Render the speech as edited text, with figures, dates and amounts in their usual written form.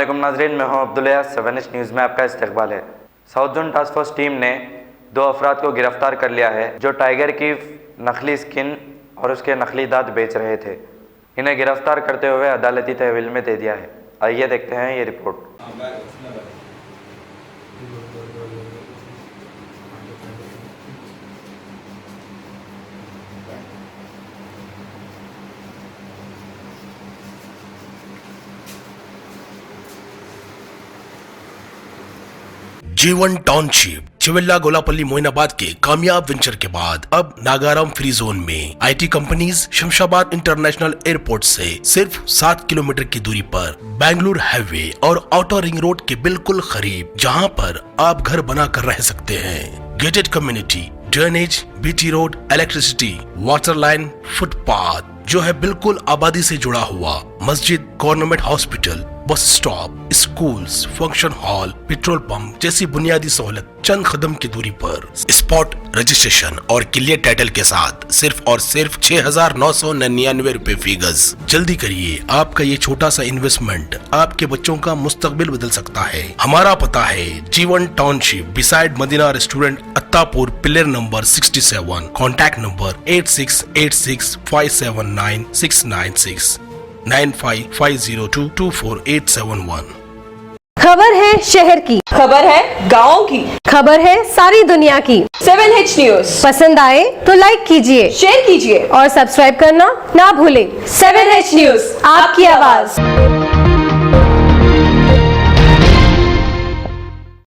अस्सलामुअलैकुम नाज़रीन, मैं हूं अब्दुल्ला। 7H न्यूज़ में आपका इस्तकबाल है। South zone task force team ने 2 अफराद को गिरफ्तार कर लिया है जो टाइगर की नकली स्किन और उसके नकली दांत बेच रहे थे। इन्हें गिरफ्तार करते हुए अदालती तहवील में दे दिया है। आइए देखते हैं ये रिपोर्ट। J1 टाउनशिप चिविल्ला गोलापल्ली मोइनाबाद के कामयाब वेंचर के बाद अब नागाराम फ्री जोन में IT companies Shamshabad international airport से सिर्फ 7 किलोमीटर की दूरी पर बेंगलुरु हाईवे और आउटर रिंग रोड के बिल्कुल करीब, जहां पर आप घर बना कर रह सकते हैं। Gated community, drainage, BT road, electricity, water line, footpath जो है बिल्कुल आबादी से जुड़ा हुआ, मस्जिद, government hospital, bus stop, schools, function hall, petrol pump जैसी बुनियादी सहूलत चंद कदम की दूरी पर। स्पॉट रजिस्ट्रेशन और क्लियर टाइटल के साथ सिर्फ और सिर्फ 6,999 रुपए फी गज। जल्दी करिए, आपका ये छोटा सा इन्वेस्टमेंट आपके बच्चों का मुस्तकबिल बदल सकता है। हमारा पता है J1 township beside Madina restaurant, Attapur, pillar number 67। Contact number 8686579696 9550224871। खबर है शहर की, खबर है गाँव की, खबर है सारी दुनिया की। 7H न्यूज़ पसंद आए तो लाइक कीजिए, शेयर कीजिए और सब्सक्राइब करना ना भूलें। 7H न्यूज़, आपकी आवाज।